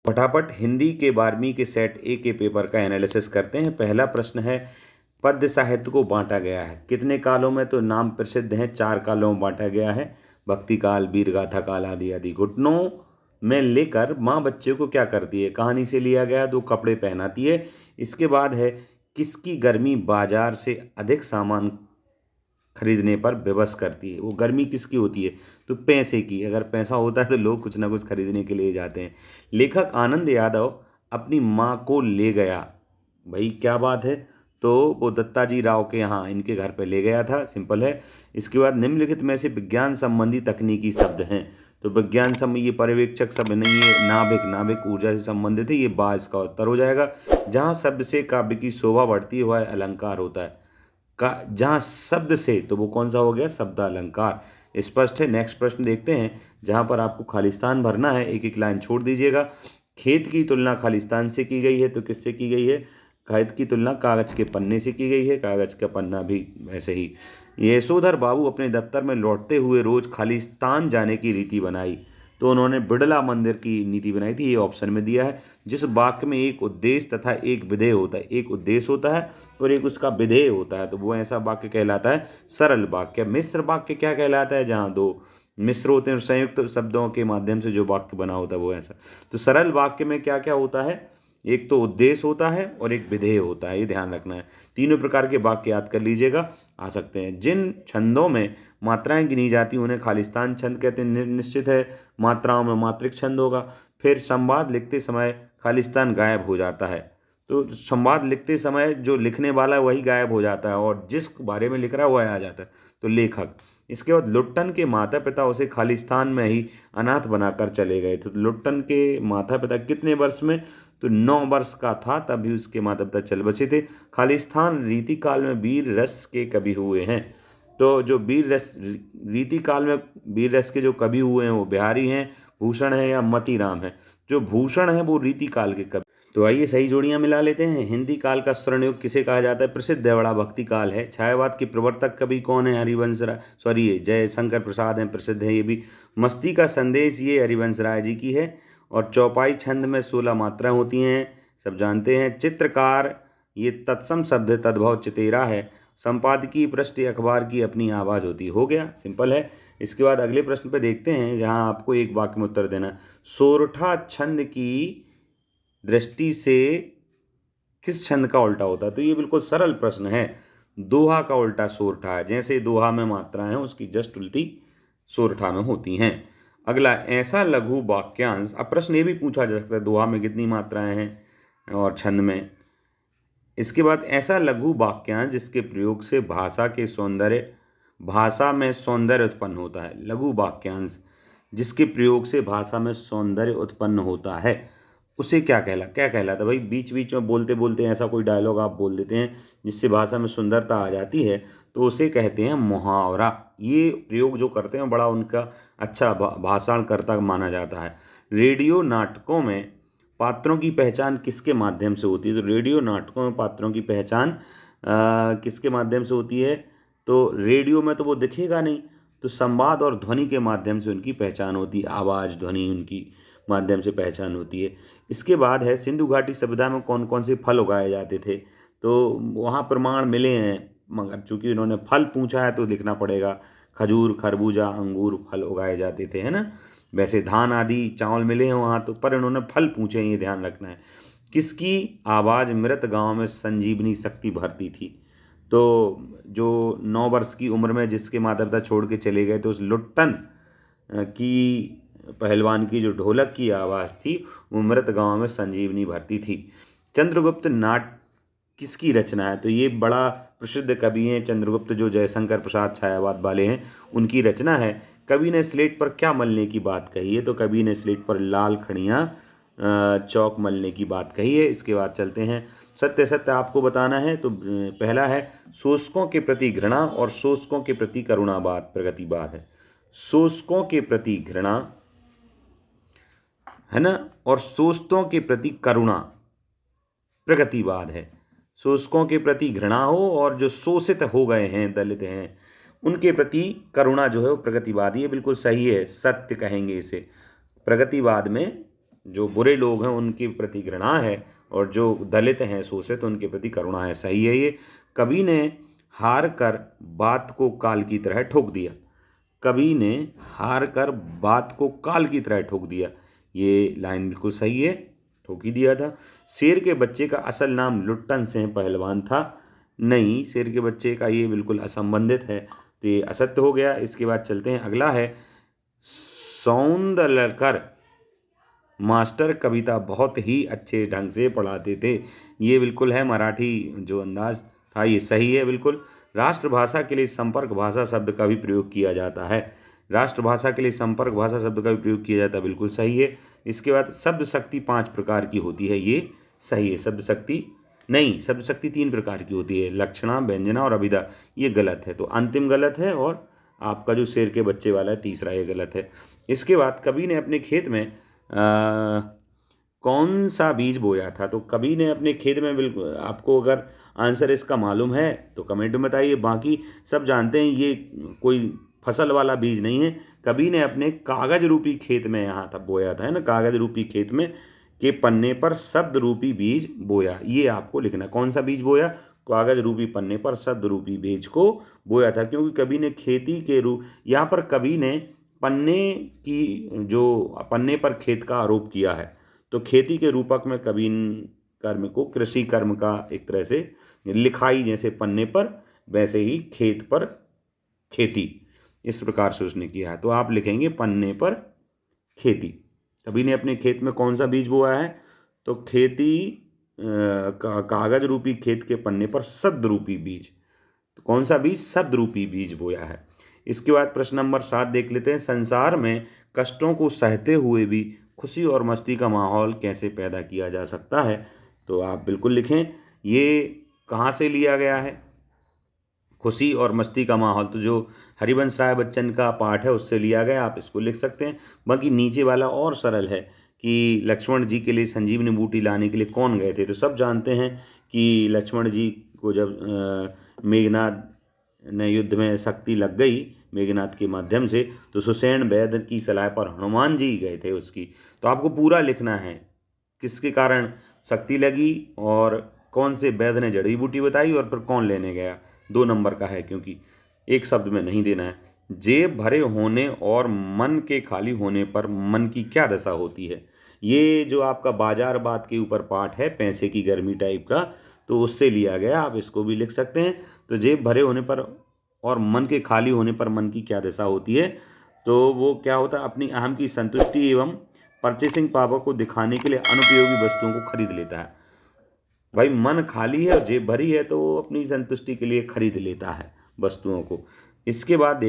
फटाफट हिंदी के 12वीं के सेट ए के पेपर का एनालिसिस करते हैं। पहला प्रश्न है, पद्य साहित्य को बांटा गया है कितने कालों में? तो नाम प्रसिद्ध हैं, 4 कालों में बांटा गया है। भक्ति काल, वीर गाथा काल आदि आदि। घुटनों में लेकर माँ बच्चे को क्या करती है? कहानी से लिया गया, 2 कपड़े पहनाती है। इसके बाद है, किसकी गर्मी बाजार से अधिक सामान खरीदने पर विवश करती है? वो गर्मी किसकी होती है? तो पैसे की। अगर पैसा होता है तो लोग कुछ ना कुछ खरीदने के लिए जाते हैं। लेखक आनंद यादव अपनी माँ को ले गया, भाई क्या बात है? तो वो दत्ताजी राव के यहाँ इनके घर पे ले गया था, सिंपल है। इसके बाद निम्नलिखित में से विज्ञान संबंधी तकनीकी शब्द हैं। तो विज्ञान संबंधी, ये पर्यवेक्षक शब्द नहीं है, नाभिक, नाभिक ऊर्जा से संबंधित है, ये बा इसका उत्तर हो जाएगा। जहाँ शब्द से काव्य की शोभा बढ़ती है वह अलंकार होता है। का जहाँ शब्द से, तो वो कौन सा हो गया? शब्द अलंकार। स्पष्ट है। नेक्स्ट प्रश्न देखते हैं, जहाँ पर आपको खालिस्तान भरना है, एक एक लाइन छोड़ दीजिएगा। खेत की तुलना खालिस्तान से की गई है, तो किससे की गई है? खेत की तुलना कागज के पन्ने से की गई है, कागज का पन्ना भी वैसे ही। यशोधर बाबू अपने दफ्तर में लौटते हुए रोज खालिस्तान जाने की रीति बनाई, तो उन्होंने बिड़ला मंदिर की नीति बनाई थी, ये ऑप्शन में दिया है। जिस वाक्य में एक उद्देश्य तथा एक विधेय होता है, एक उद्देश्य होता है और एक उसका विधेय होता है, तो वो ऐसा वाक्य कहलाता है सरल वाक्य। मिश्र वाक्य क्या कहलाता है? जहाँ 2 मिश्र होते हैं और संयुक्त शब्दों के माध्यम से जो वाक्य बना होता है वो ऐसा। तो सरल वाक्य में क्या क्या होता है? एक तो उद्देश्य होता है और एक विधेय होता है, ये ध्यान रखना है। तीनों प्रकार के वाक्य याद कर लीजिएगा, आ सकते हैं। जिन छंदों में मात्राएं गिनी जाती हैं उन्हें खालिस्तान छंद कहते हैं। निश्चित है, मात्राओं में मात्रिक छंद होगा। फिर संवाद लिखते समय खालिस्तान गायब हो जाता है, तो संवाद लिखते समय जो लिखने वाला है वही गायब हो जाता है और जिस बारे में लिख रहा है वह आ जाता है, तो लेखक। इसके बाद लुट्टन के माता पिता उसे खालिस्तान में ही अनाथ बनाकर चले गए। तो लुट्टन के माता पिता कितने वर्ष में? तो 9 वर्ष का था तभी उसके माता पिता चल बसे थे। खालिस्तान रीति काल में वीर रस के कवि हुए हैं। तो जो वीर रस रीति काल में वीर रस के जो कवि हुए हैं वो बिहारी हैं, भूषण है या मतीराम है? जो भूषण है वो रीति काल के कवि। तो आइए सही जोड़ियां मिला लेते हैं। हिंदी काल का स्वर्णयुग किसे कहा जाता है? प्रसिद्ध है, बड़ा भक्ति काल है। छायावाद के प्रवर्तक कवि कौन है? हरिवंश राय, सॉरी जयशंकर प्रसाद हैं, प्रसिद्ध है ये भी। मस्ती का संदेश, ये हरिवंश राय जी की है। और चौपाई छंद में 16 मात्राएं होती हैं, सब जानते हैं। चित्रकार, ये तत्सम शब्द तद्भव चितेरा है। संपादकीय पृष्ठ अखबार की अपनी आवाज़ होती है। हो गया, सिंपल है। इसके बाद अगले प्रश्न पे देखते हैं, जहां आपको एक वाक्य में उत्तर देना है। सोरठा छंद की दृष्टि से किस छंद का उल्टा होता है? तो ये बिल्कुल सरल प्रश्न है। दोहा का उल्टा सोरठा है। जैसे दोहा में मात्राएं हैं उसकी जस्ट उल्टी सोरठा में होती हैं। अगला, ऐसा लघु वाक्यांश। अब प्रश्न ये भी पूछा जा सकता है, दोहा में कितनी मात्राएं हैं और छंद में। इसके बाद, ऐसा लघु वाक्यांश जिसके प्रयोग से भाषा में सौंदर्य उत्पन्न होता है। लघु वाक्यांश जिसके प्रयोग से भाषा में सौंदर्य उत्पन्न होता है, उसे क्या कहलाता है? भाई बीच बीच में बोलते बोलते ऐसा कोई डायलॉग आप बोल देते हैं जिससे भाषा में सुंदरता आ जाती है, तो उसे कहते हैं मुहावरा। ये प्रयोग जो करते हैं बड़ा उनका अच्छा भाषणकर्ता माना जाता है। रेडियो नाटकों में पात्रों की पहचान किसके माध्यम से होती है? तो रेडियो नाटकों में पात्रों की पहचान किसके माध्यम से होती है? तो रेडियो में तो वो दिखेगा नहीं, तो संवाद और ध्वनि के माध्यम से उनकी पहचान होती है। आवाज़, ध्वनि, उनकी माध्यम से पहचान होती है। इसके बाद है, सिंधु घाटी सभ्यता में कौन कौन से फल उगाए जाते थे? तो वहाँ प्रमाण मिले हैं, मगर चूंकि इन्होंने फल पूछा है तो लिखना पड़ेगा। खजूर, खरबूजा, अंगूर फल उगाए जाते थे, है ना। वैसे धान आदि चावल मिले हैं वहाँ तो, पर इन्होंने फल पूछे हैं, ये ध्यान रखना है। किसकी आवाज़ मृत गांव में संजीवनी शक्ति भरती थी? तो जो 9 वर्ष की उम्र में जिसके माता पिता छोड़ के चले गए, तो उस लुट्टन की पहलवान की जो ढोलक की आवाज़ थी वो मृत गांव में संजीवनी भरती थी। चंद्रगुप्त नाट किसकी रचना है? तो ये बड़ा प्रसिद्ध कवि हैं चंद्रगुप्त, जो जयशंकर प्रसाद छायावाद वाले हैं, उनकी रचना है। कवि ने स्लेट पर क्या मलने की बात कही है? तो कवि ने स्लेट पर लाल खड़ियाँ चौक मलने की बात कही है। इसके बाद चलते हैं, सत्य सत्य आपको बताना है। तो पहला है, शोषकों के प्रति घृणा और शोषकों के प्रति करुणावाद प्रगतिवाद है। शोषकों के प्रति घृणा, है ना, और शोषितों के प्रति करुणा प्रगतिवाद है। शोषकों के प्रति घृणा हो और जो शोषित हो गए हैं, दलित हैं, उनके प्रति करुणा जो है वो प्रगतिवाद। ये बिल्कुल सही है, सत्य कहेंगे इसे। प्रगतिवाद में जो बुरे लोग हैं उनके प्रति घृणा है और जो दलित हैं शोषित उनके प्रति करुणा है। सही है ये। कवि ने हार कर बात को काल की तरह ठोक दिया। कवि ने हार कर बात को काल की तरह ठोक दिया, ये लाइन बिल्कुल सही है, ठोक ही दिया था। शेर के बच्चे का असल नाम लुट्टन सिंह पहलवान था। नहीं, शेर के बच्चे का ये बिल्कुल असंबंधित है, तो ये असत्य हो गया। इसके बाद चलते हैं, अगला है सौंदलकर मास्टर कविता बहुत ही अच्छे ढंग से पढ़ाते थे। ये बिल्कुल है, मराठी जो अंदाज था ये सही है बिल्कुल। राष्ट्रभाषा के लिए संपर्क भाषा शब्द का भी प्रयोग किया जाता है। राष्ट्रभाषा के लिए संपर्क भाषा शब्द का भी प्रयोग किया जाता है, बिल्कुल सही है। इसके बाद शब्द शक्ति 5 प्रकार की होती है, ये सही है। शब्द शक्ति नहीं, शब्द शक्ति 3 प्रकार की होती है, लक्षणा, व्यंजना और अभिधा। ये गलत है, तो अंतिम गलत है, और आपका जो शेर के बच्चे वाला है तीसरा, ये गलत है। इसके बाद कवि ने अपने खेत में कौन सा बीज बोया था? तो कवि ने अपने खेत में, बिल्कुल आपको अगर आंसर इसका मालूम है तो कमेंट में बताइए, बाकी सब जानते हैं ये कोई फसल वाला बीज नहीं है। कवि ने अपने कागज रूपी खेत में यहाँ तक बोया था, है ना, कागज रूपी खेत में के पन्ने पर शब्द रूपी बीज बोया, ये आपको लिखना। कौन सा बीज बोया? कागज रूपी पन्ने पर शब्द रूपी बीज को बोया था, क्योंकि कवि ने खेती के रूप, यहाँ पर कवि ने पन्ने की, जो पन्ने पर खेत का आरोप किया है, तो खेती के रूपक में कवि कर्म को कृषि कर्म का एक तरह से लिखाई, जैसे पन्ने पर वैसे ही खेत पर खेती, इस प्रकार से उसने किया है। तो आप लिखेंगे पन्ने पर खेती। कवि ने अपने खेत में कौन सा बीज बोया है? तो खेती कागज रूपी खेत के पन्ने पर शब्द रूपी बीज, तो कौन सा बीज? शब्द रूपी बीज बोया है। इसके बाद प्रश्न नंबर 7 देख लेते हैं। संसार में कष्टों को सहते हुए भी खुशी और मस्ती का माहौल कैसे पैदा किया जा सकता है? तो आप बिल्कुल लिखें, ये कहाँ से लिया गया है? खुशी और मस्ती का माहौल, तो जो हरिवंश राय बच्चन का पाठ है उससे लिया गया, आप इसको लिख सकते हैं। बाकी नीचे वाला और सरल है कि लक्ष्मण जी के लिए संजीवनी बूटी लाने के लिए कौन गए थे? तो सब जानते हैं कि लक्ष्मण जी को जब मेघनाद ने युद्ध में शक्ति लग गई मेघनाद के माध्यम से, तो सुषेण वैद्य की सलाह पर हनुमान जी गए थे उसकी। तो आपको पूरा लिखना है, किसके कारण शक्ति लगी और कौन से वैद्य ने जड़ी बूटी बताई और फिर कौन लेने गया। 2 नंबर का है, क्योंकि एक शब्द में नहीं देना है। जेब भरे होने और मन के खाली होने पर मन की क्या दशा होती है? ये जो आपका बाजार बात के ऊपर पाठ है, पैसे की गर्मी टाइप का, तो उससे लिया गया, आप इसको भी लिख सकते हैं। तो जेब भरे होने पर और मन के खाली होने पर मन की क्या दशा होती है? तो वो क्या होता है, अपनी अहम की संतुष्टि एवं परचेसिंग पावर को दिखाने के लिए अनुपयोगी वस्तुओं को खरीद लेता है। भाई मन खाली है और जेब भरी है, तो वो अपनी संतुष्टि के लिए खरीद लेता है वस्तुओं को। इसके बाद देख